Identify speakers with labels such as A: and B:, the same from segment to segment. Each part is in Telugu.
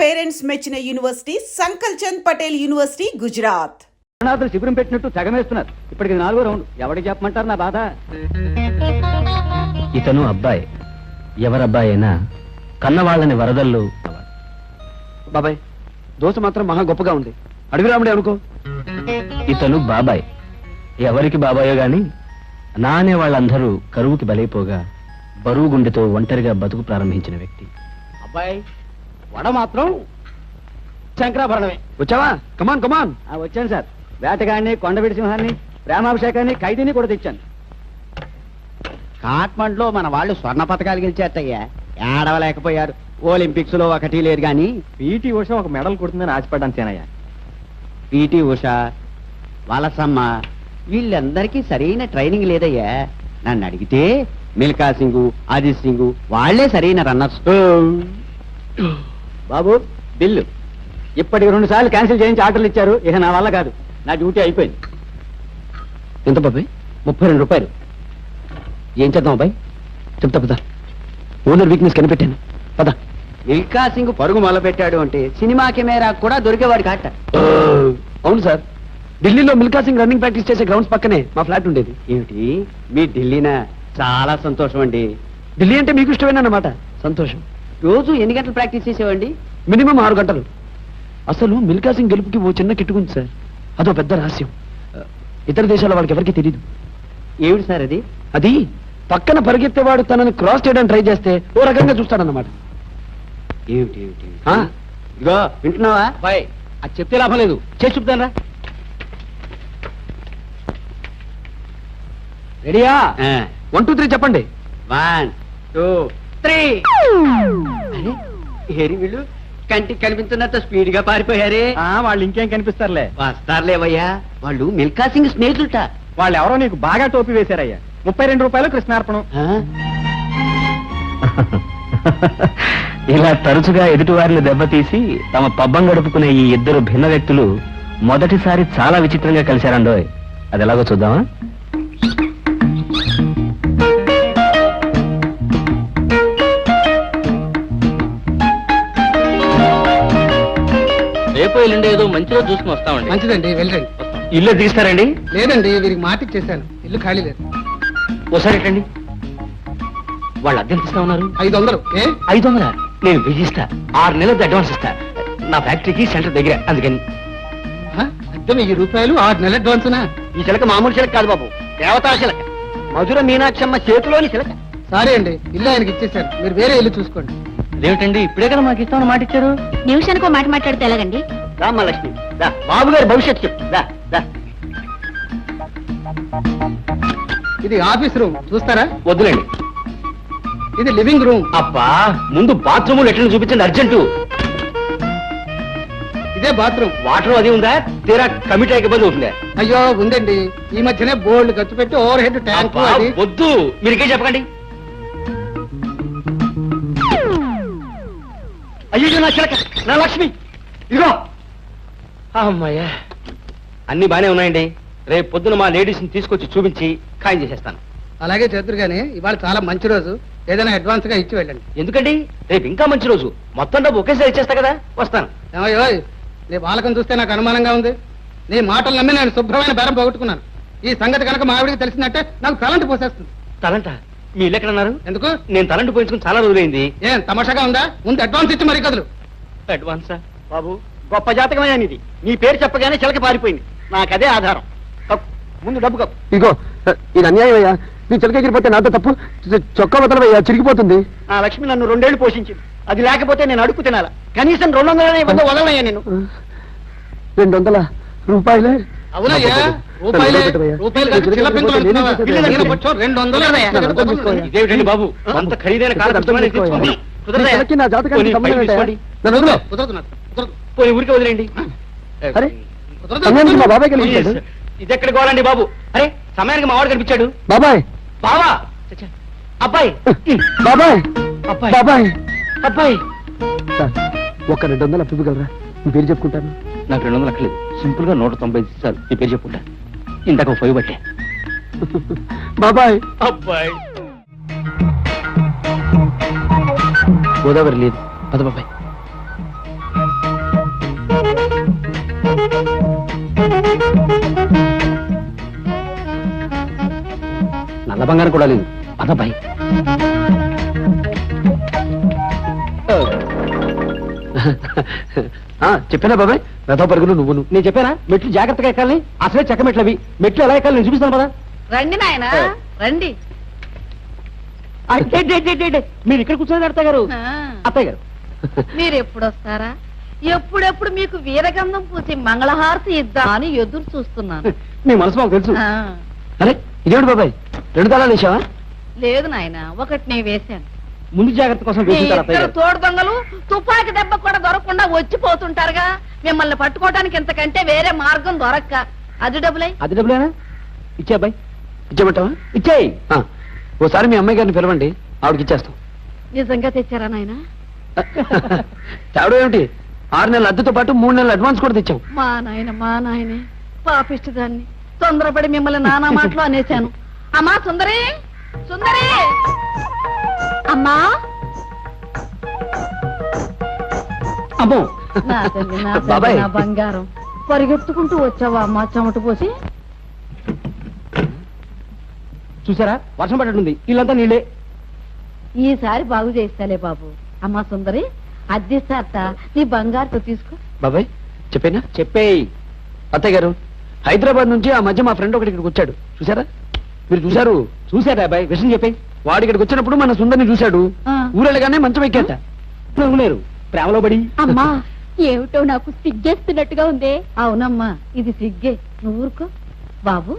A: పేరెంట్స్ మెచ్చిన యూనివర్సిటీ సంకల్ చంద్ పటేల్ యూనివర్సిటీ గుజరాత్.
B: అనాథులు శిబిరం పెట్టినట్టు తెగమేస్తున్నారు. ఇప్పటికి 4వ రౌండ్. ఎవరికి చెప్పమంటారు నా బాధ?
C: ఇతను అబ్బాయి, ఎవరబ్బాయి అయినా కన్నవాళ్ళని వరదల్లో.
B: బాబాయ్, దోశ మాత్రం మహా గొప్పగా ఉంది. అడవి రాముడే అనుకో.
C: ఇతను బాబాయ్, ఎవరికి బాబాయో గాని నా అనే వాళ్ళందరూ కరువుకి బలైపోగా బరువు గుండెతో ఒంటరిగా బతుకు ప్రారంభించిన వ్యక్తి.
B: అబ్బాయి, వడ మాత్రం శంకరాభరణమే. వచ్చావా? కమాన్ కమాన్. వచ్చాను సార్. వేటగాడిని, కొండవీడి సింహాన్ని, ప్రేమాభిషేకాన్ని, ఖైదీని కూడా తెచ్చాను. కాట్మండ్లో మన వాళ్ళు స్వర్ణ పథకాలు గెలిచేట్టయ్యా. ఏడవలేకపోయారు. ఒలింపిక్స్ లో ఒకటి లేదు గాని పీటీ ఉష ఒక మెడల్ కొడుతుందని ఆశపడ్డాను సేనయ్య. పీటీ ఉష, వలసమ్మ వీళ్ళందరికీ సరైన ట్రైనింగ్ లేదయ్యా. నన్ను అడిగితే మిల్కా సింగ్, అజిత్ సింగ్ వాళ్లే సరైన రన్నర్స్. బాబు, బిల్లు ఇప్పటికి 2 సార్లు క్యాన్సిల్ చేయించి ఆర్డర్లు ఇచ్చారు. ఇక నా వల్ల కాదు. నా డ్యూటీ అయిపోయింది. ఎంత బాబాయ్? 32 రూపాయలు. ఏం చేద్దాం అబ్బాయి? చెప్తా పద. ఓనర్ వీక్నెస్ కనిపెట్టాను. పద. మిల్కా సింగ్ పరుగు మొదలు పెట్టాడు అంటే సినిమా కెమెరా కూడా దొరికేవాడు కాట. అవును సార్, ఢిల్లీలో మిల్కా సింగ్ రన్నింగ్ ప్రాక్టీస్ చేసే గ్రౌండ్స్ పక్కనే మా ఫ్లాట్ ఉండేది. ఏమిటి మీ ఢిల్లీనా? చాలా సంతోషం అండి. ఢిల్లీ అంటే మీకు ఇష్టమేనన్నమాట. సంతోషం. రోజు ఎన్ని గంటలు ప్రాక్టీస్ చేసేవండి? మినిమం 6 గంటలు. అసలు మిల్కా సింగ్ గెలుపుకి ఓ చిన్న కిట్టుకుంది సార్. అదో పెద్ద రహస్యం. ఇతర దేశాల వాళ్ళకి ఎవరికి తెలియదు. ఏమిటి సార్ అది? అది పక్కన పరిగెత్తేవాడు తనని క్రాస్ చేయడానికి ట్రై చేస్తే ఓ రకంగా చూస్తాడన్నమాట. ఏమిటి ఏమిటి? ఇదిగో వింటున్నావా బాయ్? అది చెప్తే లాభం లేదు. చేసి చూపుతానరా. రెడీయా? 1 2 3 చెప్పండి. 1 2 3. హేరి వీళ్ళు కంటికి కనిపించినంత స్పీడ్ గా పారిపోయారే. వాళ్ళు ఇంకేం కనిపిస్తారులే. వస్తారులేవయ్యా. వాళ్ళు మిల్కా సింగ్ స్నేహితులట. వాళ్ళు ఎవరో నీకు బాగా టోపీ వేశారయ్యా. 32 రూపాయలు కృష్ణార్పణం.
C: ఇలా తరచుగా ఎదుటివారిని దెబ్బతీసి తమ పబ్బం గడుపుకునే ఈ ఇద్దరు భిన్న వ్యక్తులు మొదటిసారి చాలా విచిత్రంగా కలిశారండోయ్. అది ఎలాగో చూద్దామా?
D: రేపు ఎల్లుండి ఏదో మంచిగా చూసుకుని వస్తామండి.
E: మంచిదండి, వెళ్ళండి.
C: ఇల్లు తీస్తారండి?
E: లేదండి, వీరికి మాటికి చేశాను. ఇల్లు ఖాళీ లేదు.
C: ఒకసారి ఎట్టండి. వాళ్ళు అద్దెం ఇస్తా ఉన్నారు.
E: 500.
C: 500? నేను విజిస్తా. 6 నెలలది అడ్వాన్స్ ఇస్తా. నా ఫ్యాక్టరీకి సెంటర్ దగ్గర. అందుకని
E: అద్దె 1000 రూపాయలు, 6 నెలల అడ్వాన్స్నా?
B: ఈ చిలక మామూలు చిలక కాదు బాబు, దేవతా చిలక. మధుర మీనాక్షమ్మ చేతిలోని చిలక.
E: సారీ అండి, ఇల్లు ఆయనకి ఇచ్చేశాను. మీరు వేరే ఇల్లు చూసుకోండి.
D: అదేమిటండి, ఇప్పుడే కదా మాకు ఇస్తామని మాట ఇచ్చారు.
F: నిమిషానికో మాట మాట్లాడితే ఎలాగండి?
B: రామలక్ష్మి, బాబు గారి భవిష్యత్తు చెప్పు.
E: ఇది ఆఫీస్ రూమ్, చూస్తారా?
C: వద్దులేండి.
E: ఇది లివింగ్ రూమ్.
C: అబ్బా, ముందు బాత్రూమ్ లెట్రిన్ చూపించండి, అర్జెంటు.
E: ఇదే బాత్రూమ్.
C: వాటర్ అది ఉందా? తీరా కమిటీ ఇబ్బంది అవుతుందా?
E: అయ్యో ఉందండి. ఈ మధ్యనే బోల్డ్ ఖర్చు పెట్టి ఓవర్ హెడ్ ట్యాంక్.
C: వద్దు, మీరికే చెప్పకండి.
B: అయ్యో నా చిలక, నా లక్ష్మి, ఇదిగో.
C: అమ్మాయ్యా, అన్ని బానే ఉన్నాయండి. రేపు పొద్దున మా లేడీస్ ని తీసుకొచ్చి చూపించి ఖాయం చేసేస్తాను.
E: అలాగే చేద్దరు గానీ ఇవాళ చాలా మంచి రోజు. ఏదైనా అడ్వాన్స్ గా ఇచ్చి వెళ్ళండి.
C: ఎందుకండి? రేపు ఇంకా మంచి రోజు. మొత్తం డబ్బు ఒకేసారి ఇచ్చేస్తా కదా. వస్తాను.
E: ఏమయ్యో, నీ బాలకం చూస్తే నాకు అనుమానంగా ఉంది. నీ మాటలు నమ్మి నేను శుభ్రమైన బేరం పోగొట్టుకున్నాను. ఈ సంగతి కనుక మా ఆవిడికి తెలిసిందంటే నాకు తలంటి పోసేస్తుంది.
C: తలంట? మీ ఇల్లు ఎక్కడన్నారు?
E: ఎందుకు?
C: నేను తలంటి పోయించుకుని చాలా రోజులైంది.
E: ఏం తమాషాగా ఉందా? ముందు అడ్వాన్స్ ఇచ్చి మరీ కదులు.
C: అడ్వాన్సా?
B: బాబు, గొప్ప జాతకమైన ఇది. నీ పేరు చెప్పగానే చిలక పారిపోయింది. నాకదే ఆధారం. ముందు డబ్బు కప్పు.
G: ఇగో, ఇది అన్యాయం అయ్యా. నీ చిలక ఎగిరిపోతే నాతో తప్పు. చొక్కా వదలవయ్యా, చిరిగిపోతుంది.
B: నా లక్ష్మి నన్ను 2 ఏళ్లు పోషించింది. అది లేకపోతే నేను అడుగు తినాలా? కనీసం 200 ఇవ్వదో వదలనయ్యా నేను.
G: 200 రూపాయలే?
E: అవునయ్యా, రూపాయలే. రూపాయలు కాదు, చిల్ల పెంకులు అంటున్నావా? ఇల్లు దగ్గర పచ్చో 200.
C: ఇదేమిటండి బాబు, అంత ఖరీదైన కారు తెచ్చుకొని
G: చిలకి నా జాతకానికి సంబంధం ఏంటయ్యా? నన్ను వదిలో.
E: కుదరదు నాకు, కుదరదు.
C: పోయి ఊరికే వదిలేండి.
G: అరే,
E: కుదరదు.
G: సమయానికి మా బాబాయ్ కలిగించాడు.
C: ఇది ఎక్కడికి పోవాలండి బాబు? అరే, సమయానికి మా వాడు కనిపించాడు.
G: బాబాయ్,
C: బావా, అబ్బాయి,
G: బాబాయ్,
C: అబ్బాయి,
G: బాబాయ్.
C: అబ్బాయి.
G: సార్, ఒక 200 అప్పివ్వగలరా? మీ పేరు చెప్పుకుంటాను.
C: నాకు 200 లక్షలేదు. సింపుల్ గా 195 ఇస్తారు. నీ పేరు చెప్పుకుంటా. ఇంతకు 5 బట్టే.
G: బాబాయ్,
C: అబ్బాయి. గోదావరి లేదు. పద బాబాయ్.
B: నల్ల బంగారం కూడా లేదు అదబ్బాయి. చెప్పానా బాబాయ్, రథ పరుగులు నువ్వు నేను చెప్పానా మెట్లు జాగ్రత్తగా ఎక్కాలని. అసలే చెక్క మెట్లు అవి, మెట్లు ఎలా ఎక్కాలి నేను చూపిస్తాను కదా.
F: రండి నాయనా రండి.
B: మీరు ఇక్కడ కూర్చొని అత్తయ్య గారు. అత్తయ్య గారు
F: మీరు ఎప్పుడు వస్తారా? ఎప్పుడెప్పుడు మీకు వీరగంధం పూసి మంగళహారతి ఇద్దాం అని ఎదురు చూస్తున్నాను.
B: మీ మనసు మాకు తెలుసు.
F: ఆ,
B: అరే ఇదేమిటి బాబాయ్, 2 తాళాలు వేసావా?
F: లేదు నాయనా, ఒకటి నేను వేశాను.
B: ముందు జాగ్రత్త కోసం
F: మీ
B: వేసుకుంటారు అత్తయ్య
F: ఇద్దరు
B: గారు.
F: తోడు దొంగలు తుపాకి దెబ్బ కూడా దొరకకుండా వచ్చిపోతుంటారుగా. మిమ్మల్ని పట్టుకోవడానికి ఇంతకంటే వేరే మార్గం దొరక్క. అది డబ్బులై.
B: అది డబ్బులేనా? ఇచ్చే అబ్బాయి, ఇచ్చేమంటావా? ఇచ్చేయి. ఓసారి మీ అమ్మాయి గారిని పిలవండి, ఆవిడకి ఇచ్చేస్తాం.
F: నిజంగా తెచ్చారా నాయనా?
B: తేవడం ఏమిటి, 6 నెలల అద్దెతో పాటు 3 నెలల అడ్వాన్స్ కూడా తెచ్చాం.
F: మా నాయనే పాపిష్టదాన్ని తొందరపడి మిమ్మల్ని నానా మాటలు అనేశాను. అమ్మా సుందరి, సుందరి అమ్మా.
B: అమ్మో
F: నా తల్లి, నా తల్లి,
B: బాబాయ్.
F: నా బంగారం, పరిగెత్తుకుంటూ వచ్చావా అమ్మా చెమట పోసి?
B: చూసారా వర్షం పడ్డట్టుంది, ఇల్లంతా నీళ్ళే.
F: ఈసారి బాగు చేస్తాలే బాబు. అమ్మా సుందరి, అద్దెస్తారట, నీ బంగారుతో తీసుకో.
B: బాబాయ్ చెప్పేనా? చెప్పేయి. అత్తయ్య గారు, హైదరాబాద్ నుంచి ఆ మధ్య మా ఫ్రెండ్ ఒకటి ఇక్కడికి వచ్చాడు, చూసారా? మీరు చూసారు? చూసారా అబ్బాయి, విషయం చెప్పేయి. వాడు ఇక్కడికి వచ్చినప్పుడు మన సుందరిని చూశాడు,
F: ఆ.
B: ఊరెళ్ళగానే మంచం ఎక్కేట. నవ్వులేరు ప్రేమలో పడి.
F: అమ్మా ఏమిటో నాకు సిగ్గేస్తున్నట్టుగా ఉంది. అవునమ్మా, ఇది సిగ్గే, నువ్వు ఊరుకో. బాబు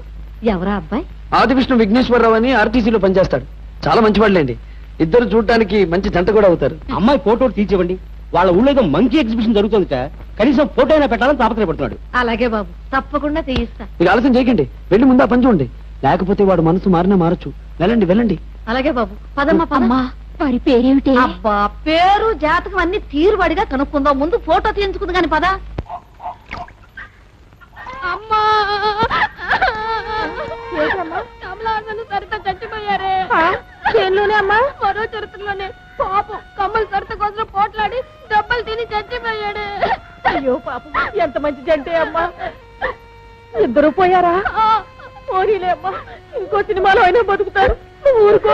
F: ఎవరా అబ్బాయి?
B: ఆదివిష్ణు విఘ్నేశ్వరరావు అని ఆర్టీసీలో పనిచేస్తాడు, చాలా మంచివాళ్ళండి. ఇద్దరు చూడటానికి మంచి జంట కూడా అవుతారు. అమ్మాయి ఫోటో తీర్చివ్వండి, వాళ్ళ ఊళ్ళో ఏదో మంకీ ఎగ్జిబిషన్ జరుగుతుందిట, కనీసం ఫోటో అయినా పెట్టాలని తాపత్రయపడుతున్నాడు.
F: అలాగే బాబు, తప్పకుండా తీయిస్తా.
B: మీరు ఆలస్యం చేయకండి, వెళ్ళి ముందు ఆ పని చూడండి, లేకపోతే వాడు మనసు మారినా మారచ్చు. వెళ్ళండి వెళ్ళండి.
F: అలాగే బాబు, పదమ్మా పదమ్మా. వాడి పేరేమిటి? అబ్బా, పేరు జాతకం అన్ని తీరుబడిగా కనుక్కుందాం, ముందు ఫోటో తీయించుకుంది కాని పద. అమ్మా సరిత చచ్చిపోయారే. చెల్లునే అమ్మా, మరో చరిత్రలోనే పాపం కమ్మలు సరిత కోసం పోట్లాడి దెబ్బలు తిని చచ్చిపోయాడు. అయ్యో పాపం, ఎంత మంచి జంటే అమ్మా. ఇద్దరు పోయారా? పోనీలే అమ్మా, ఇంకో సినిమాలో అయినా బతుకుతారు. ఊరుకో.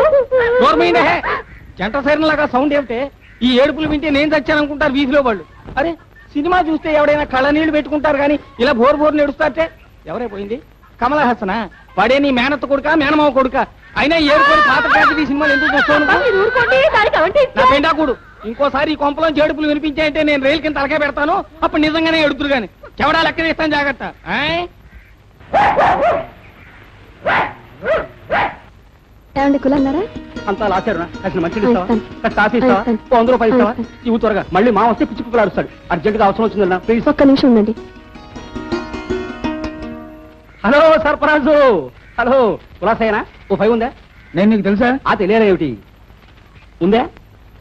E: జంట సైరన్ లాగా సౌండ్ ఏమిటే? ఈ ఏడుపులు వింటే నేను చచ్చాననుకుంటారు వీధిలో వాళ్ళు. అరే సినిమా చూస్తే ఎవడైనా కళ్ళ నీళ్లు పెట్టుకుంటారు కానీ ఇలా బోర్ బోర్ నేడుస్తారటే. ఎవరైపోయింది? కమలా హాసనా? వాడే నీ మేనత్త కొడుక మేనమావ కొడుక? అయినా ఏడుకోడు పాత ఈ సినిమాలు ఎందుకు చూస్తాను? నా పెండాకుడు ఇంకోసారి ఈ కొంపలో ఏడుపులు వినిపించాయంటే నేను రైలు కింద తలకే పెడతాను, అప్పుడు నిజంగానే ఎడుతురు గాని. చెవడా లెక్క తీస్తాను, జాగ్రత్త.
F: కులన్నారా?
B: అంతా లాచారు. అసలు మంచి కాఫీ ఇస్తావా? 100 రూపాయలు ఇస్తావా? ఇవి త్వరగా, మళ్ళీ మా వస్తే పిచ్చి కుక్కలు అరుస్తాడు. అర్జెంట్ గా అవసరం వచ్చిందన్నా, ప్లీజ్.
F: ఒక్క నిమిషం ఉండండి.
B: హలో సర్పరాజు, హలో కులాసైనా ఓ 5 ఉందా?
E: నేను నీకు తెలుసా?
B: ఆ తెలియదా ఏమిటి? ఉందా?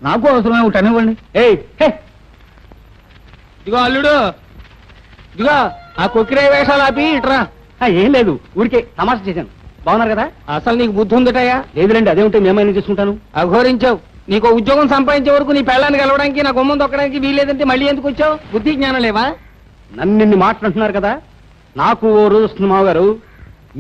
E: నాకు అవసరమే ఒకటి అనివ్వండి.
B: ఏయ్ హే,
E: ఇదిగో అల్లుడు, ఇదిగో ఆ కొక్కిరే వేషాలు ఆపి ఇట్రా.
B: ఏం లేదు, ఊరికే తమాషా చేశాను. బాగున్నారు కదా?
E: అసలు నీకు బుద్ధి ఉందటయ్యా?
B: లేదులేండి, అదేమిటి మేమైనా చేసుకుంటాను.
E: అఘోరించావు. నీకు ఉద్యోగం సంపాదించే వరకు నీ పెళ్ళాన్ని కలవడానికి నా గుమ్మం దొక్కడానికి వీలేదంటే మళ్ళీ ఎందుకు వచ్చావు? బుద్ధి జ్ఞానం లేవా?
B: నన్ను మాట్లాడుతున్నారు కదా, నాకు ఓ రోజు వస్తుంది మావగారు,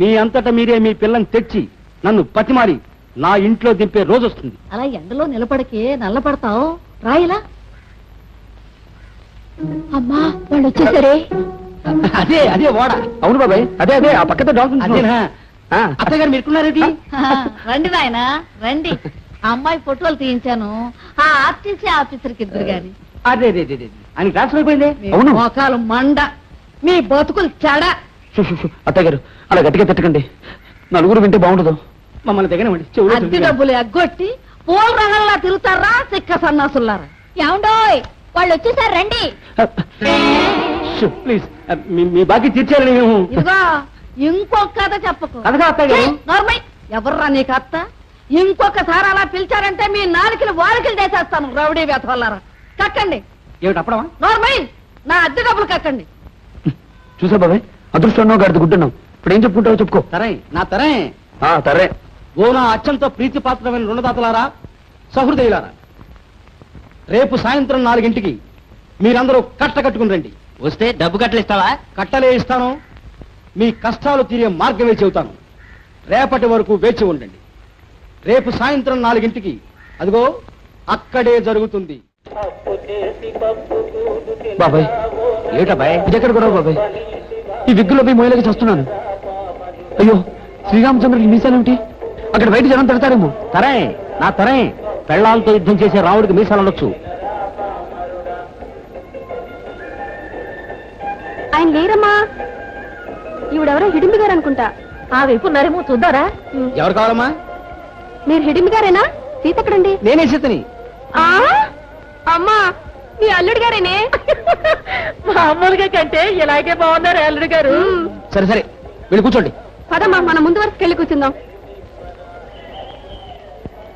B: మీ అంతటా మీరే మీ పిల్లని తెచ్చి నన్ను పతిమారి నా ఇంట్లో దింపే రోజు వస్తుంది.
F: అలా ఎండలో నిలబడికే నల్లపడతావు, రాయిలా. అమ్మా వాళ్ళు వచ్చేసరే.
B: అదే అదే వాడ. అవును బాబాయ్, అదే అదే ఆ పక్కతో డాక్టర్. అత్తయ్య గారు మీరుకున్నారేంటి?
F: రండి నాయనా రండి. ఆ అమ్మాయి ఫోటోలు తీయించాను, ఆ ఆర్టీసీ ఆఫీసర్కి ఇద్దరు గాని.
B: అదే అదే అదే ఆయన ట్రాన్స్ఫర్ అయిపోయింది.
F: మీ
B: అవును
F: మోకాలు మండ, మీ బతుకులు చెడ.
B: అత్తయ్య గారు అలా గట్టిగా తిట్టకండి, నలుగురు వింటే బాగుండదు. మమ్మల్ని దగ్గర
F: అద్దె డబ్బులు ఎగ్గొట్టి పూల రంగంలా తిరుగుతారా సిక్క సన్నాసులారా? ఏమండోయ్ వాళ్ళు వచ్చేసారు రండి.
B: ప్లీజ్ మీ బాకీ తీర్చారని మేము.
F: ఇదిగో ఇంకొక కథ చెప్పకు.
B: కథగా అత్తయ్య గారు.
F: నార్మల్ ఎవర్రా నీకు అత్త? ఇంకొకసారి అలా పిలిచారంటే మీ నాలుకలు వారికలు చేసేస్తాను. రౌడీ వేతవల్లారా, కక్కండి.
B: ఏమిటి అప్పడమా?
F: నార్మల్ నా అద్దె డబ్బులు కక్కండి.
B: చూసా బాబాయ్, అదృష్టం గడిది గుడ్డున్నాం. ఇప్పుడు ఏం చెప్పుకుంటావో చెప్పుకో. తరే నా తరే తరే. ఓ నా అత్యంత ప్రీతిపాత్రమైన రుణదాతలారా, సహృదయులారా, రేపు సాయంత్రం 4 గంటలకి మీరందరూ కట్టకట్టుకుని రండి.
C: వస్తే డబ్బు కట్టలు ఇస్తావా?
E: కట్టలే ఇస్తాను, మీ కష్టాలు తీరే మార్గమే చెబుతాను. రేపటి వరకు వేచి ఉండండి. రేపు సాయంత్రం 4 అదిగో అక్కడే జరుగుతుంది.
B: బాబాయ్ ఏమిటాబాయ్ ఇదెక్కడ కూడా బాబాయ్? ఈ విగ్గులో పోయి మొయలకి చేస్తున్నాను. అయ్యో శ్రీరామచంద్రుడికి మీసాలేమిటి? అక్కడ బయట జనం పెడతారేమో.
C: తరే నా తరే, పెళ్ళాలతో యుద్ధం చేసే రాముడికి మీసాలు ఉండొచ్చు.
F: ఆయన లేరమ్మా. ఈవిడెవరో హిడింబి గారు అనుకుంటా. ఆ వైపు ఉన్నారేమో చూద్దారా?
E: ఎవరు కావాలమ్మా?
F: మీరు హిడింబి గారేనా? సీత ఎక్కడండి?
E: నేనే సీతని.
F: అమ్మా మీ అల్లుడు గారేనే. మామూలుగా కంటే ఇలాగే బాగున్నారు అల్లుడు గారు.
E: సరే సరే వెళ్ళి కూర్చోండి.
F: పదమ్మా మన ముందు వరకు వెళ్ళి కూర్చుందాం.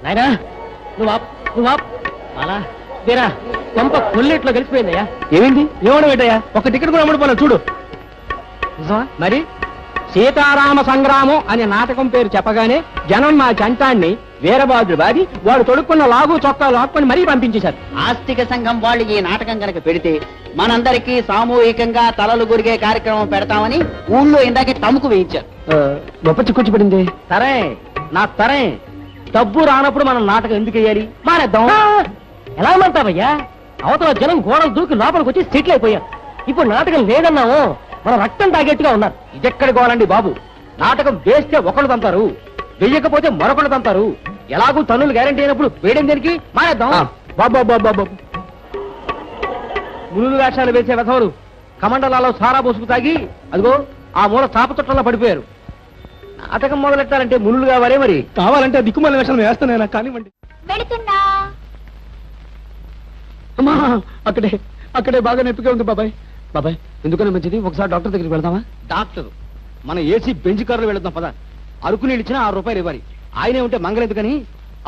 C: నాయనా నువ్వు అలా తీరా కొంప కొల్లేట్లో కలిసిపోయిందయ్యా.
E: ఏమైంది? ఏమన్నా పెట్టయ్యా? ఒక టికెట్ కూడా అమ్ముడుపోలే చూడు. మరి సీతారామ సంగ్రామం అనే నాటకం పేరు చెప్పగానే జనం మా చంటాన్ని వీరబాదుడు బాది వాడు తొడుక్కున్న లాగు చొక్కా లాక్కొని మరీ పంపించేశారు.
B: ఆస్తిక సంఘం వాళ్ళు ఈ నాటకం కనుక పెడితే మనందరికీ సామూహికంగా తలలు గురిగే కార్యక్రమం పెడతామని ఊళ్ళో ఇందాకే తముకు వేయించారు.
E: గొప్ప చిక్కొచ్చి పడింది.
C: తరే నా తరే, డబ్బు రానప్పుడు మనం నాటకం ఎందుకు వేయాలి? మానేద్దాం. ఎలా మంటావయ్యా? అవతల జనం గోడలు దూకి లోపలికి వచ్చి సెటిల్ అయిపోయారు. ఇప్పుడు నాటకం లేదన్నాము, మన రక్తం తాగేట్టుగా ఉన్నారు.
E: ఇదెక్కడి గోలండి బాబు? నాటకం వేస్తే ఒకళ్ళు తంతారు, వెయ్యకపోతే మరొకళ్ళు తంతారు. ఎలాగూ తన్నులు గ్యారంటీ అయినప్పుడు వేయడం దేనికి? మానేద్దాం. బాబు మునులు వేషాలు వేసే వెధవలు కమండలాలో సారా పోసుకు తాగి అదిగో ఆ మూల చాప చుట్టంలో పడిపోయారు. నాటకం మొదలెట్టాలంటే మునులు కావాలే. మరి కావాలంటే దిక్కుమాల వేషాలు వేస్తానైనా కానివ్వండి.
F: వెళుతున్నా.
B: అమ్మా అక్కడే అక్కడే బాగా నొప్పిగా ఉంది బాబాయ్. బాబాయ్ ఎందుకన్నా మంచిది ఒకసారి డాక్టర్ దగ్గరికి వెళ్దామా?
E: డాక్టర్ మన ఏసీ బెంచ్ కారులో వెళదాం పద. అరకు నీళ్ళు ఇచ్చినా 6 రూపాయలు ఇవ్వాలి. ఆయనే ఉంటే మంగలేదు కానీ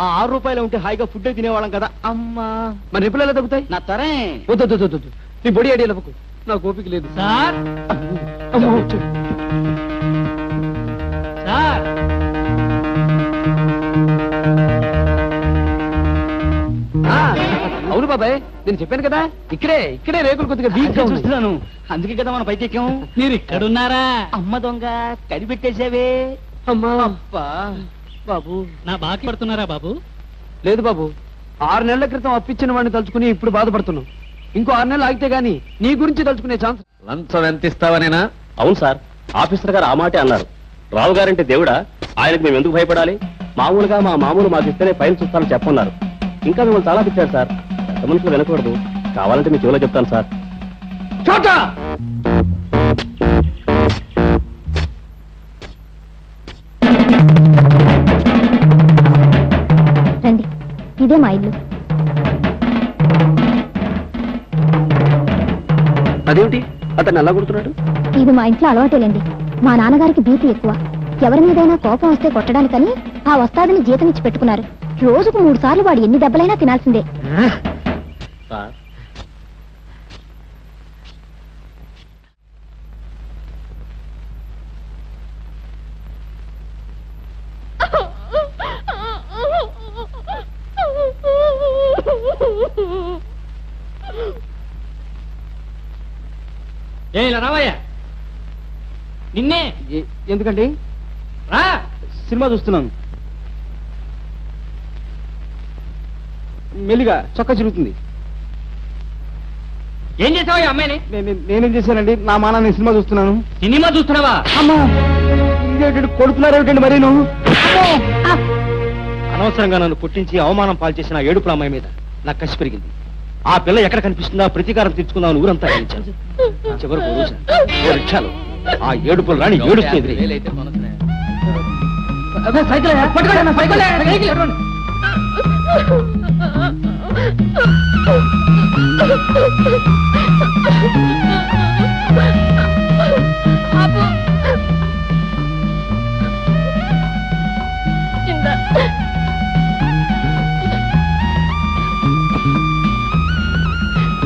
E: ఆ 6 రూపాయలు ఉంటే హాయిగా ఫుడ్ తినేవాళ్ళం కదా. అమ్మా
B: మరి నొప్పులు ఎలా తగ్గుతాయి?
E: నా తరే.
B: వద్దు నీ బొడి ఐడియా లవ్వకు, నాకు ఓపిక లేదు.
E: సార్
B: అమ్మో.
E: సార్
B: అవును బాబాయ్, నేను చెప్పాను కదా ఇక్కడే రేకులు కొద్దిగా వీక్
E: చూస్తున్నాను. అందుకే కదా మన పైకి ఎక్కాం.
C: మీరు ఇక్కడున్నారా?
E: అమ్మ దొంగ కనిపెట్టేసావే.
B: అమ్మా
E: అబ్బా
B: బాబు.
C: నా బాకి పడుతున్నారా బాబు?
B: లేదు బాబు, 6 నెలల క్రితం అప్పించిన వాడిని తలుచుకుని ఇప్పుడు బాధపడుతున్నావు. ఇంకో 6 నెలలు ఆగితే గానీ నీ గురించి తలుచుకునే ఛాన్స్.
C: లంచం ఎంత ఇస్తావనేనా? అవును సార్, ఆఫీసర్ గారు ఆ మాటే అన్నారు. రావు గారంటే దేవుడా, ఆయనకు మేము ఎందుకు భయపడాలి? మామూలుగా మా మామూలు మాకు ఇస్తేనే ఫైల్ చూస్తానని చెప్పన్నారు. ఇంకా మిమ్మల్ని చాలా తిట్టారు సార్. పెద్ద మనుషులు వినకూడదు. కావాలంటే మీ చెవిలో చెప్తాను సార్.
E: చోట
F: రండి, ఇదే మా ఇల్లు.
B: అదేమిటి అతను ఎలా కొడుతున్నాడు?
F: ఇది మా ఇంట్లో అలవాటేలేండి. మా నాన్నగారికి బీపీ ఎక్కువ. ఎవరి మీదైనా కోపం వస్తే కొట్టడానికని ఆ వస్తాదని జీతం ఇచ్చి పెట్టుకున్నారు. రోజుకు 3 సార్లు వాడు ఎన్ని దెబ్బలైనా తినాల్సిందే.
C: సార్
E: ఇలా రావయ్యా. నిన్నే. ఎందుకండి? రా, సినిమా చూస్తున్నాను. మెల్లిగా చొక్కా చిరుగుతుంది. ఏం చేసావా అమ్మాయిని? నేనేం చేశానండి, నా మాన నేను సినిమా చూస్తున్నాను. సినిమా చూస్తున్నావా? అమ్మా కొడుతున్నారేమిటండి మరి నువ్వు? అనవసరంగా నన్ను పుట్టించి అవమానం పాలు చేసిన ఏడుపుల అమ్మాయి మీద నాకు కసి పెరిగింది. ఆ పిల్ల ఎక్కడ కనిపిస్తుందా ప్రతీకారం తెచ్చుకుందామని ఊరంతా గెలిచాను. చివరకు రిక్షాలో ఆ ఏడుపులు రాని ఏడుస్తుంది.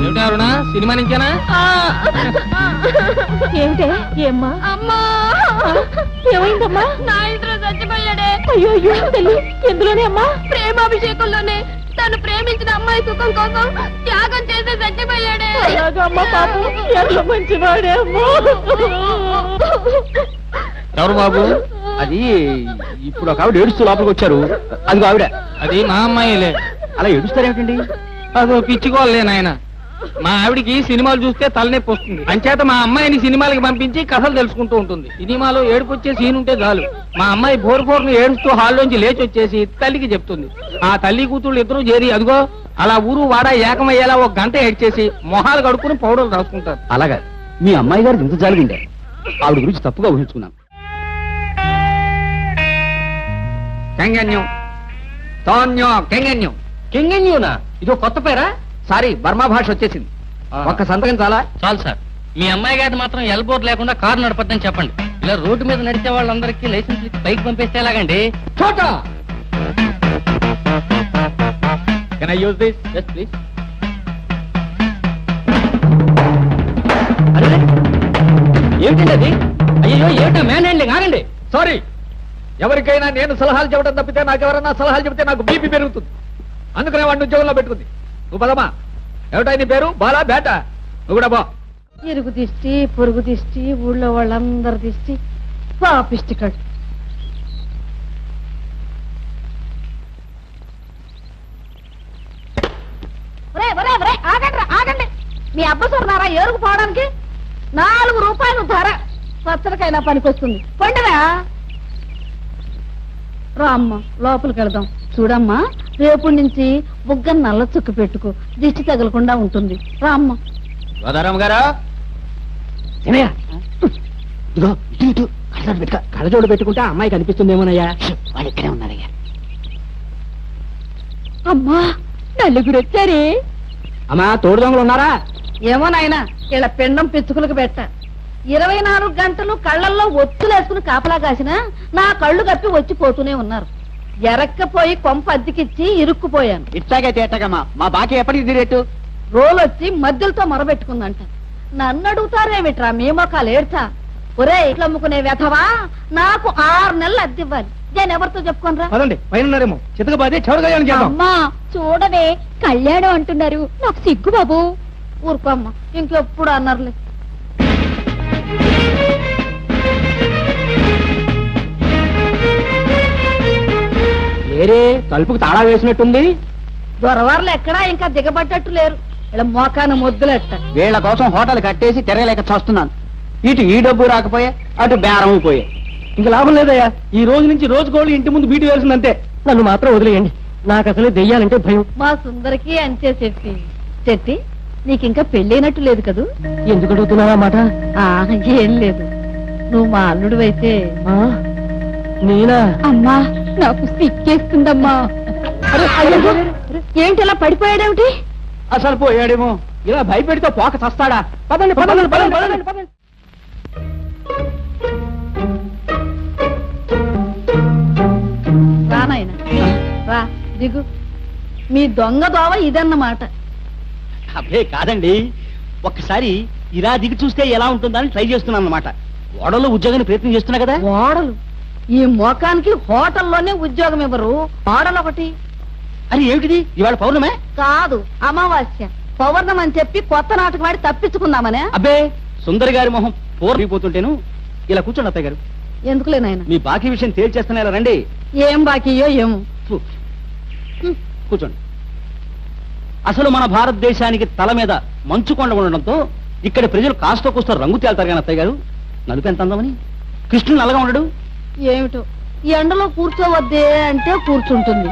E: ఏమిటారునా సినిమా నుంచేనా?
F: ఏమిటే? ఏమ్మా? అమ్మా ఏమైందమ్మా? నా ఇంట్లో చచ్చిపోయాడే. అయ్యో అయ్యో తల్లి, ఎందులోనే అమ్మా? ప్రేమాభిషేకంలోనే. తన తను ప్రేమించిన అమ్మాయి సుఖం కోసం త్యాగం చేసి చచ్చిపోయాడే.
E: ఎంత మంచివాడే అమ్మా.
B: ఎవరు బాబు? అది ఇప్పుడు ఒక ఆవిడ ఏడుస్తూ లోపలికి వచ్చారు. అది ఆవిడ.
E: అది మా అమ్మాయిలే.
B: అలా ఏడుస్తారేమిటండి?
E: అదో పిచ్చుకోవాలే నాయన. మా ఆవిడికి సినిమాలు చూస్తే తలనొప్పి వస్తుంది. అంచేత మా అమ్మాయిని సినిమాలకి పంపించి కథలు తెలుసుకుంటూ ఉంటుంది. సినిమాలో ఏడుపు వచ్చే సీన్ ఉంటే చాలు మా అమ్మాయి బోర్ను ఏడుస్తూ హాల్లోంచి లేచి వచ్చేసి తల్లికి చెప్తుంది. ఆ తల్లి కూతుళ్ళు ఇద్దరు చేరి అదిగో అలా ఊరు వాడ ఏకమయ్యేలా ఒక గంట ఏడ్చేసి మొహాలు కడుక్కుని పౌడర్లు రాసుకుంటారు.
B: అలాగా మీ అమ్మాయి గారు ఇంత జరిగిండే ఆవిడ గురించి తప్పుగా ఊహించుకున్నాను.
E: కెంగన్యం తోన్యం కెంగన్యం.
B: కెంగన్యూనా? ఇదో కొత్త పేరా?
E: సారీ బర్మా భాష వచ్చేసింది. ఒక్క సంతకం చాలా.
D: చాలు సార్. మీ అమ్మాయి గారి మాత్రం ఎల్బోర్డ్ లేకుండా కారు నడపద్దని చెప్పండి. ఇలా రోడ్డు మీద నడిచే వాళ్ళందరికీ లైసెన్స్ ఇచ్చి బైక్ పంపిస్తే ఎలాగండి?
E: చోట can I use this?
D: Yes please.
B: ఏమిటండి అది? అయ్యో ఏమిటా మ్యాన్ హ్యాండ్లింగ్? ఆగండి.
E: సారీ. ఎవరికైనా నేను సలహాలు చెప్పడం తప్పితే నాకు ఎవరన్నా సలహాలు చెబితే నాకు బీపీ పెరుగుతుంది. అందుకనే వాడిని ఉద్యోగంలో పెట్టుకుంది. నువ్వు పదమా. ఏమిటా నీ పేరు? బాలా బేట? నువ్వు కూడా బా.
F: ఇరుగు దిష్టి పొరుగు దిష్టి ఊళ్ళో వాళ్ళందరి దిష్టి పాపిష్టి కడు. ఆగండి. మీ అబ్బసున్నారా ఏరుకు పోవడానికి? 4 రూపాయలు ధర. పచ్చడికైనా పనికొస్తుంది. పండుగ రామ్మ లోపలికి వెళదాం. చూడమ్మా, రేపు నుంచి బుగ్గ నల్ల చుక్క పెట్టుకో, దిష్టి తగలకుండా ఉంటుంది. రామ్మ.
B: గోదారాం గారా, ఇదిగో ఇటు ఇటు కళ్ళజోడు పెట్టుకో. కళ్ళజోడు పెట్టుకుంటే అమ్మాయి కనిపిస్తుందేమోనయ్యా. వాళ్ళు ఇక్కడే ఉన్నారయ్యా.
F: అమ్మా, నలుగురు వచ్చారే.
B: అమ్మా, తోడు దొంగలు ఉన్నారా?
F: ఏమో నాయనా, ఇలా పిండం పిచ్చుకులకు పెట్ట. 24 గంటలు కళ్ళల్లో ఒత్తులేసుకుని కాపలా కాసినా నా కళ్ళు కప్పి వచ్చిపోతూనే ఉన్నారు. ఎరక్కపోయి కొంప అద్దెకిచ్చి ఇరుక్కుపోయాను.
B: ఇట్లాగే తేటగమ్మా. మా బాకీ ఎప్పటికి తీరేట్టు?
F: రోలొచ్చి మధ్యలతో మొరబెట్టుకుందంట. నన్ను అడుగుతారేమిట్రా మీ మొక్కలు ఏడ్చా? ఒరే ఇట్లా అమ్ముకునే వ్యధవా, నాకు 6 నెలలు అద్దెవ్వాలి. నేను ఎవరితో చెప్పుకోనరా?
E: పదండి, పైన ఉన్నారేమో. చితకబాదే చెడు కళ్యాణం చేద్దాం.
F: అమ్మా చూడవే, కళ్యాణం అంటున్నారు. నాకు సిగ్గు బాబు. ఊరుకోమ్మా, ఇంకెప్పుడు అన్నారులే.
B: వేరే తలుపుకు తాళా వేసినట్టుంది.
F: దొరవారులు ఎక్కడా ఇంకా దిగబడ్డట్టు లేరు. ఇలా మోకాను మొద్దులెట్ట.
B: వీళ్ళ కోసం హోటల్ కట్టేసి తిరగలేక చూస్తున్నాను. ఇటు ఈ డబ్బు రాకపోయే, అటు బేరం పోయే.
E: ఇంకా లాభం లేదయ్యా. ఈ రోజు నుంచి రోజుకోళ్ళు ఇంటి ముందు బీటు వేసిందంతే. నన్ను మాత్రం వదిలేయండి. నాకు అసలు దెయ్యాలంటే భయం.
F: మా సుందరికి అంతే చెట్టి. చెట్టి, నీకింకా పెళ్ళైనట్టు లేదు కదూ?
E: ఎందుకు అడుగుతున్నావా మాట?
F: ఏం లేదు. నువ్వు మా అల్లుడు అయితే.
E: నేనా?
F: అమ్మా, నాకు సిక్కేస్తుందమ్మా. ఏంటి ఇలా పడిపోయాడేమిటి?
B: అసలు పోయాడేమో. ఇలా భయపెడితే పోక చస్తాడా? పదండి పదండి పదండి పదండి పదండి.
F: రా నాయనా, రా దిగు. మీ దొంగ దోవ ఇదన్నమాట.
B: అబ్బే కాదండి, ఒక్కసారి ఇలా దిగి చూస్తే ఎలా ఉంటుందని ట్రై చేస్తున్నాను అన్నమాట. ఓడలో ఉద్యోగాన్ని ప్రయత్నం చేస్తున్నా కదా.
F: ఓడలు? ఈ మోకానికి హోటల్లోనే ఉద్యోగం ఇవ్వరు. ఓడలు ఒకటి.
B: అది ఏమిటిది? ఇవాళ పౌర్ణమే?
F: కాదు, అమావాస్య. పౌర్ణం అని చెప్పి కొత్త నాటకం వాడి తప్పించుకుందామనే.
B: అబ్బే, సుందరి గారి మొహం పోరిపోతుంటేను. ఇలా కూర్చోండి అత్తయ్య గారు.
F: ఎందుకులే నాయన,
B: మీ బాకీ విషయం తేల్చేస్తున్నా. ఇలా రండి.
F: ఏం బాకీయో ఏమో.
B: ఫు. కూర్చోండి. అసలు మన భారతదేశానికి తల మీద మంచు కొండ ఉండడంతో ఇక్కడ ప్రజలు కాస్త కూస్త రంగు తేల్తారు కానీ అత్తయ్య గారు, నలుపు ఎంత అందమని. కృష్ణుడు నల్లగా ఉండడు.
F: ఏమిటో ఈ ఎండలో కూర్చోవద్దే అంటే కూర్చుంటుంది.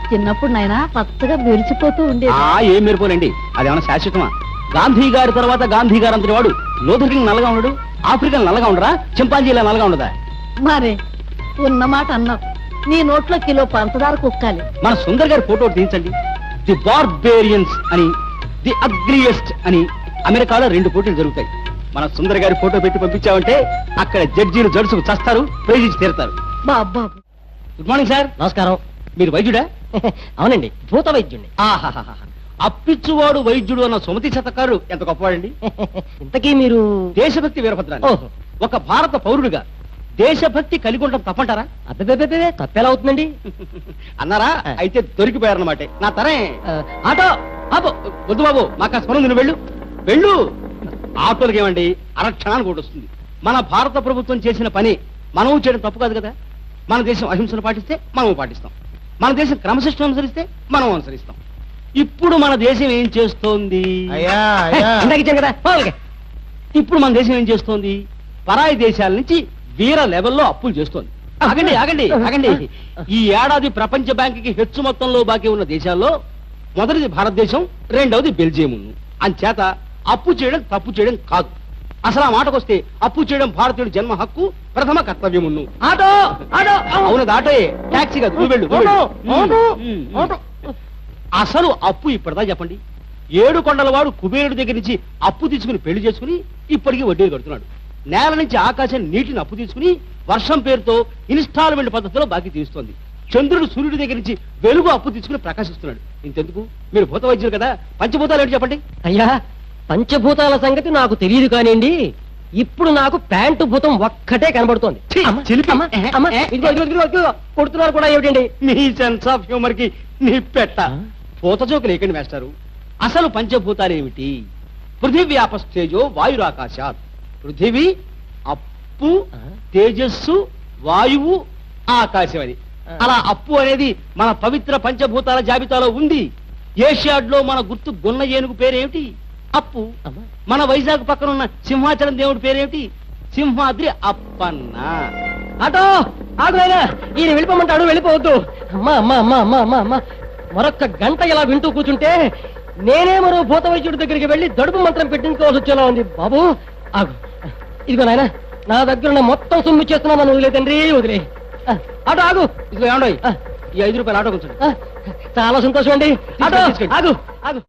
F: చిన్నప్పుడు నాయన పచ్చగా మెరిచిపోతూ ఉండేది.
B: ఏం మెరిపోలేండి, అదేమన్నా శాశ్వతమా? గాంధీ గారి తర్వాత గాంధీ గారు అంతటి వాడు లోతుడికి నల్లగా ఉండడు. ఆఫ్రికన్ నల్లగా ఉండరా? చింపాంజీలా నల్లగా ఉండదా?
F: మరే ఉన్నమాట అన్నావు. నీ నోట్లో కిలో పంచదార కుక్కాలి.
B: మన సుందర్ గారి ఫోటో తీయించండి. ది బార్బేరియన్స్ అని, ది అగ్రియస్ట్ అని అమెరికాలో 2 పోటీలు జరుగుతాయి. మన సుందర్ గారి ఫోటో పెట్టి పంపించామంటే అక్కడ జడ్జీలు జడుసుకు చస్తారు, ప్రైజ్ ఇచ్చి తీరుతారు.
F: బాబా,
B: గుడ్ మార్నింగ్ సార్.
E: నమస్కారం.
B: మీరు వైద్యుడా?
E: అవునండి, భూత వైద్యుడిని.
B: ఆహాహా, అప్పిచ్చువాడు వైద్యుడు అన్న సుమతి శతకారు ఎంత గొప్పవాడండి.
E: ఇంతకీ మీరు?
B: దేశభక్తి వీరభద్రాన్ని. ఒక భారత పౌరుడిగా దేశభక్తి కలిగి ఉండడం తప్పంటారా?
E: అబ్బే తప్పేలా అవుతుందండి?
B: అన్నారా? అయితే దొరికిపోయారన్నమాట. నా తరే
E: ఆటో
B: ఆపో. వద్దు బాబు, మాకు ఆ స్మరణ వెళ్ళు వెళ్ళు. ఆటోలకి ఏమండి అరక్షణానికి ఒకటి వస్తుంది. మన భారత ప్రభుత్వం చేసిన పని మనం చేయడం తప్పు కాదు కదా. మన దేశం అహింసను పాటిస్తే మనం పాటిస్తాం, మన దేశం క్రమశిక్షణ అనుసరిస్తే మనం అనుసరిస్తాం. ఇప్పుడు మన దేశం ఏం చేస్తోంది? ఇందాక ఇచ్చాను కదా. ఇప్పుడు మన దేశం ఏం చేస్తోంది? పరాయి దేశాల నుంచి వీర లెవెల్లో అప్పులు చేస్తోంది. ఆగండి ఆగండి ఆగండి. ఈ ఏడాది ప్రపంచ బ్యాంకుకి హెచ్చు మొత్తంలో బాకీ ఉన్న దేశాల్లో మొదటిది భారతదేశం, రెండవది బెల్జియం. అంచేత అప్పు చేయడం తప్పు చేయడం కాదు. అసలు ఆ మాటకొస్తే అప్పు చేయడం భారతీయుడి జన్మ హక్కు, ప్రథమ కర్తవ్యమును.
E: ఆటో ఆటో
B: అవునది ఆటోయే, టాక్సీ కాదు. నువ్వు వెళ్ళు, నువ్వు వెళ్ళు. అసలు అప్పు ఇప్పటిదా చెప్పండి. 7 కొండల వాడు కుబేరుడి దగ్గర నుంచి అప్పు తీసుకుని పెళ్లి చేసుకుని ఇప్పటికీ వడ్డీలు కడుతున్నాడు. నేల నుంచి ఆకాశం నీటిని అప్పు తీసుకుని వర్షం పేరుతో ఇన్స్టాల్మెంట్ పద్ధతిలో బాకీ తీరుస్తోంది. చంద్రుడు సూర్యుడి దగ్గర నుంచి వెలుగు అప్పు తీసుకుని ప్రకాశిస్తున్నాడు. ఇంతెందుకు, మీరు భూత వైద్యులు కదా, పంచభూతాలు ఏంటి చెప్పండి.
E: అయ్యా, పంచభూతాల సంగతి నాకు తెలియదు కానివ్వండి. ఇప్పుడు నాకు ప్యాంటు భూతం ఒక్కటే కనబడుతోంది. కొడుతున్నారు కూడా ఏమిటండి?
B: మీ సెన్స్ ఆఫ్ హ్యూమర్ కి నీ పెట్ట. పూత జోకు లేకండి మాస్టారు. అసలు పంచభూతాలు ఏమిటి? పృథివ్యాపస్తేజో వాయురాకాశాత్. పృథివీ, అప్పు, తేజస్సు, వాయువు, ఆకాశం. అది అలా అప్పు అనేది మన పవిత్ర పంచభూతాల జాబితాలో ఉంది. ఏషియాడ్ లో మన గుర్తు గున్న ఏనుగు పేరేమిటి? అప్పు. మన వైజాగ్ పక్కన ఉన్న సింహాచలం దేవుడి పేరేమిటి? సింహాద్రి అప్పన్న.
E: ఆటో ఆగునైనా, ఈయన వెళ్ళిపోమంటాడు, వెళ్ళిపోవద్దు. అమ్మా అమ్మా అమ్మా అమ్మా అమ్మా అమ్మా, మరొక్క గంట ఇలా వింటూ కూర్చుంటే నేనే మరో భూత వైద్యుడి దగ్గరికి వెళ్ళి దడుపు మంత్రం పెట్టించుకోవాల్సి వచ్చేలా ఉంది. బాబు ఆగు. ఇదిగో నాయన, నా దగ్గర ఉన్న మొత్తం సొమ్ము చేస్తున్నాను. వదిలే తండ్రి, వదిలే. ఆటో ఆగు.
B: ఇదిగో ఏమండో ఈ 5 రూపాయలు ఆటో కొంచెం.
E: చాలా సంతోషం అండి. ఆటో ఆగు ఆగు.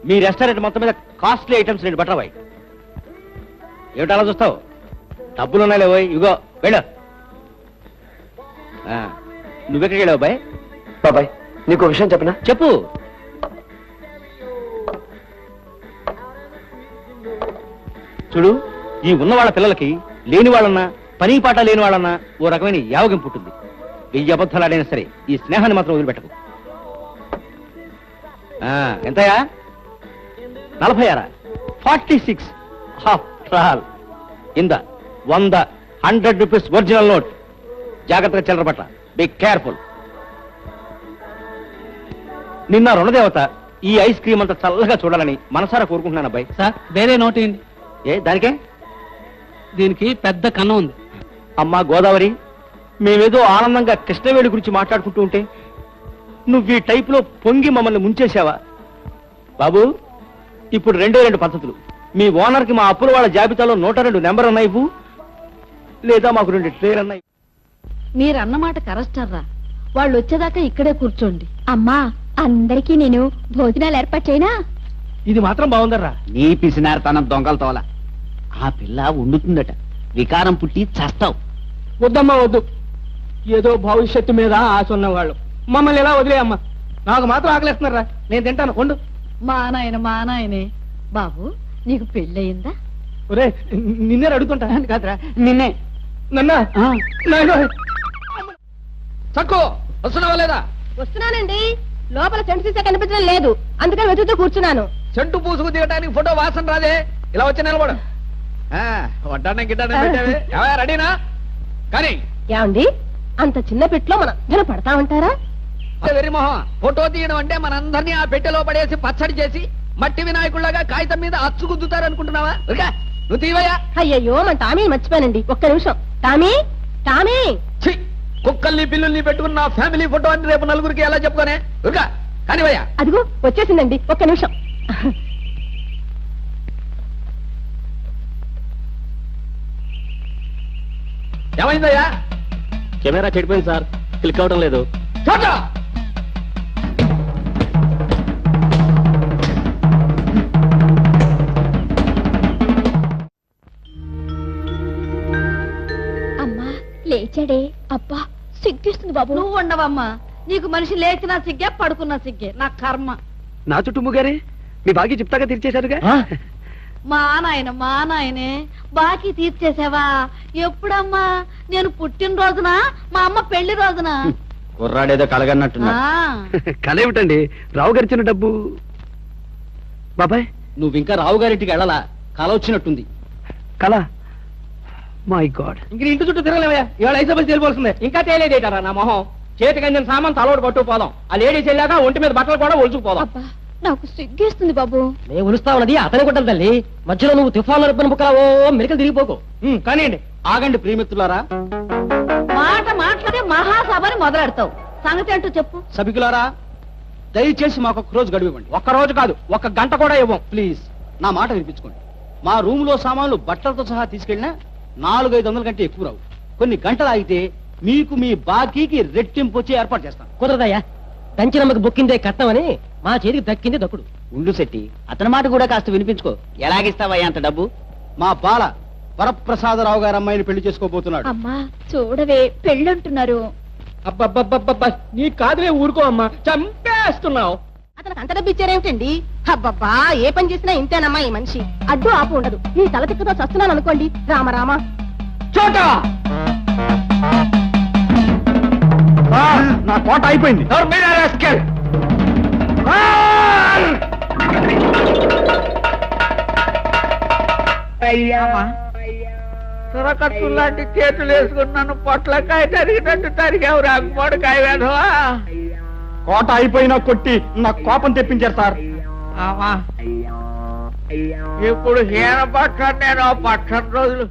B: మీ రెస్టారెంట్ మొత్తం మీద కాస్ట్లీ ఐటమ్స్ రెండు బట్టరబాయ్. ఏమిటి అలా చూస్తావు? డబ్బులు ఉన్నాయి లేవోయ్, ఇగో వెళ్ళు. నువ్వెక్కడికి వెళ్ళావు బాయ్?
G: బాబాయ్, నీకు విషయం చెప్పనా?
B: చెప్పు. చూడు, ఈ ఉన్న వాళ్ళ పిల్లలకి లేని వాళ్ళన్నా, పని పాట లేని వాళ్ళన్నా ఓ రకమైన యావగం పుట్టింది. 1000 అబద్ధాలు ఆడైనా సరే ఈ స్నేహాన్ని మాత్రం వదిలిపెట్టకు. ఎంతయా? 46. 46 ఆఫ్టర్ ఆల్. ఇంద 100 100 రూపీస్ ఒరిజినల్ నోట్. జాగ్రత్తగా చిల్లర పట్ల. Be careful. నిన్న రుణదేవత ఈ ఐస్ క్రీమ్ అంతా చల్లగా చూడాలని మనసారా కోరుకుంటున్నాను అబ్బాయి.
D: సార్, వేరే నోట్ ఏంటి?
B: ఏ దానికే?
D: దీనికి పెద్ద కన్నం ఉంది.
B: అమ్మా గోదావరి, మేమేదో ఆనందంగా కృష్ణవేణి గురించి మాట్లాడుకుంటూ ఉంటే నువ్వు ఈ టైపులో పొంగి మమ్మల్ని ముంచేశావా? బాబు, ఇప్పుడు 2 పద్ధతులు. మీ ఓనర్కి మా అప్పుల వాళ్ళ జాబితాలో 102 నెంబర్ ఉన్నాయి ఇవ్వు, లేదా మాకు 2 ట్రేలు ఉన్నాయి.
F: మీరన్నమాట కరెస్టర్రా. వాళ్ళు వచ్చేదాకా ఇక్కడే కూర్చోండి.
H: అమ్మా, అందరికీ నేను భోజనాలు ఏర్పాటు చేయనా?
B: ఇది మాత్రం బాగుందర్రా.
G: నీ పిసినారతనం దొంగల తోల. ఆ పిల్ల వండుతుందట, వికారం పుట్టి చస్తావు.
E: వద్దమ్మా వద్దు. ఏదో భవిష్యత్తు మీద ఆశ ఉన్నవాళ్ళు మమ్మల్ని ఎలా వదిలేయమ్మా. నాకు మాత్రం ఆకలేస్తున్నారా, నేను తింటాను. వండు.
F: మా నాయనే. బాబు, నీకు పెళ్ళయిందా?
E: ఒరే, నిన్నే అడుగుతుంటా కాదురా.
G: నిన్నే.
E: నన్నా చక్కో వస్తున్నావా లేదా?
F: వస్తున్నానండి. లోపల సెంటు సీసా కనిపించడం లేదు, అందుకని వెతుకుతూ కూర్చున్నాను.
E: చెంటు పూసుకు దిగడానికి ఫోటో వాసన రాదే. ఇలా వచ్చి నిలబడు. వడ్డానం గిడ్డానం పెట్టావే. రెడీనా? కానీ
F: ఏమండి, అంత చిన్న పెట్టులో మన అందరూ పడతామంటారా?
E: వెర్రి మొహం, ఫోటో తీయడం అంటే మనందరినీ ఆ పెట్టెలో పడేసి పచ్చడి చేసి మట్టి వినాయకుళ్ళగా కాగితం మీద అచ్చుగుద్దుతారు అనుకుంటున్నావా? నువ్వు తీవయ్యా.
F: అయ్యయ్యో, మన టామీ మర్చిపోయానండి. ఒక్క నిమిషం. టామీ టామీ
E: ఛీ, కుక్కల్ని పిల్లుల్ని పెట్టుకున్న ఫ్యామిలీ ఫోటో అని రేపు నలుగురికి ఎలా చెప్పుకోనే? కానివయ్యా.
F: అదిగో వచ్చేసిందండి. ఒక్క నిమిషం.
E: ఏమైందయ్యా?
C: కెమెరా చెడిపోయింది సార్, క్లిక్ అవడం లేదు.
H: అమ్మా, లేచాడే. అబ్బా, సిగ్గిస్తుంది బాబు.
F: నువ్వు ఉండవమ్మా. నీకు మనిషి లేచినా సిగ్గే, పడుకున్నా సిగ్గే. నా కర్మ.
G: నా చుట్టూ ముగారే,
B: మీ బాకీ చెప్తాగా తీర్చేశారుగా.
F: మా నాయనే బాకీ తీర్చేసావా? ఎప్పుడమ్మా? నేను పుట్టినరోజున మా అమ్మ పెళ్లి రోజున.
B: కుర్రాడేదో కలగన్నట్టున్నా. కలేమిటండి, రావు గారిచ్చిన డబ్బు. బాబాయ్,
G: నువ్వు ఇంకా రావు గారింటికి వెళ్ళాలా? కల వచ్చినట్టుంది.
B: కళ. My God.
E: ఇంక నీ ఇంటి చుట్టూ తిరగలేవయ్యా, ఇవాళ ఐసోబల్ తెలిపోతుంది. ఇంకా తేలేదేటారా నా మొహం? చేతికి అందిన సామాన్ తలోడు పట్టుకుపోదాం. ఆ లేడీస్ వెళ్ళాక ఒంటి మీద బట్టలు కూడా ఒలుచుకుపోదాం.
H: అబ్బా నాకు సిగ్గేస్తుంది బాబు.
D: నేను ఉలుస్తా ఉన్నది అతని గుంటలు తల్లి. మధ్యలో నువ్వు తుఫాన్లో రిబ్బన్ బుక్కలావో మెలికలు తిరిగిపోకు.
E: కానివ్వండి.
G: ఆగండి ప్రియమిత్రులారా,
F: మాట్లాడే మహాసభని మొదలెడతావు. సంగతి అంటూ చెప్పు.
G: సభికులారా, దయచేసి మాకు ఒక్క రోజు గడువు ఇవ్వండి.
E: ఒక్క రోజు కాదు, ఒక్క గంట కూడా ఇవ్వం.
G: ప్లీజ్ నా మాట వినిపించుకోండి. మా రూమ్ లో సామాన్లు బట్టలతో సహా తీసుకెళ్ళినా 400-500 కంటే ఎక్కువ రావు. కొన్ని గంటలు ఆగితే మీకు మీ బాకీకి రెట్టింపు వచ్చి ఏర్పాటు చేస్తాను.
D: కుదరదయ్యా, దంచినమ్మకి బొక్కిందే కట్టమని మా చేతికి దక్కింది దక్కుడు.
G: ఉండు శెట్టి, అతని మాట కూడా కాస్త వినిపించుకో. ఎలాగిస్తావయ్యా అంత డబ్బు? మా బాల వరప్రసాదరావు గారు అమ్మాయిని పెళ్లి చేసుకోబోతున్నాడు.
H: అమ్మా చూడవే పెళ్ళంటున్నారు.
E: అబ్బబ్బబ్బబ్బబ్బా, నీ కాదులే, ఊరుకో అమ్మా, చంపేస్తున్నావు.
F: అతనికి అంత డబ్బు ఇచ్చారేమిటండి? అబ్బబ్బా, ఏ పని చేసినా ఇంతేనమ్మా ఈ మనిషి. అడ్డు ఆపు ఉండదు. నీ తల తిక్కతో చస్తున్నాను అనుకోండి. రామ
E: చోట
B: నా కోట అయిపోయింది.
E: సొరకట్టు లాంటి చేతులు వేసుకున్నాను, పొట్లకాయ తరిగినట్టు తరిగావు రాకపోడకాయ వేధవా.
B: కోట అయిపోయినా కొట్టి నా కోపం తెప్పించారు సార్.
E: ఇప్పుడు హీన పట్టను నేను పట్టను రోజులు.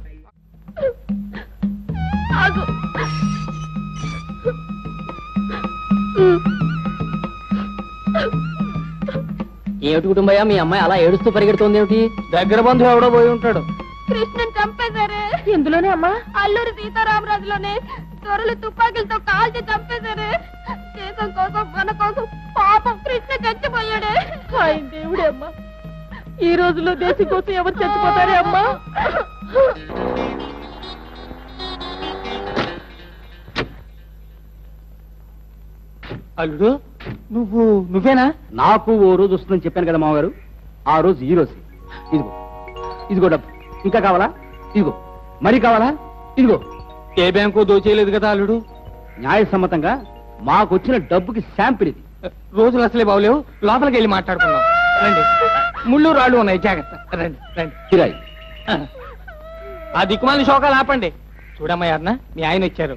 D: ఏమిటి కుటుంబయ్యా, మీ అమ్మాయి అలా ఏడుస్తూ పరిగెడుతోంది ఏమిటి?
E: దగ్గర బంధువు ఎవడో పోయి ఉంటాడు.
F: కృష్ణన్ చంపేశారే. ఎందులోనే అమ్మా? అల్లూరి సీతారామరాజులోనే దొరలు తుపాకీలతో కాల్చి చంపేశారే. దేశం కోసం మన కోసం పాపం కృష్ణ చచ్చిపోయాడే. ఆయన దేవుడే అమ్మా. ఈ రోజుల్లో దేశం కోసం ఎవరు చచ్చిపోతారే అమ్మా?
E: అల్లుడు, నువ్వేనా?
B: నాకు ఓ రోజు వస్తుందని చెప్పాను కదా మామగారు. ఆ రోజు ఈ రోజు. ఇదిగో ఇదిగో డబ్బు. ఇంకా కావాలా? ఇదిగో. మరి కావాలా? ఇదిగో.
E: ఏ బ్యాంకు దోచేయలేదు కదా అల్లుడు.
B: న్యాయసమ్మతంగా మాకొచ్చిన డబ్బుకి శాంపిల్ ఇది.
E: రోజులు అసలే బాగులేవు, లోపలికి వెళ్ళి మాట్లాడుకుందాం. రండి, ముళ్ళు రాళ్ళు ఉన్నాయి, జాగ్రత్త. రండి రండి.
B: కిరాయి.
E: ఆ దిక్కుమాలి శోకాలు ఆపండి. చూడమ్మా, మీ ఆయన ఇచ్చారు.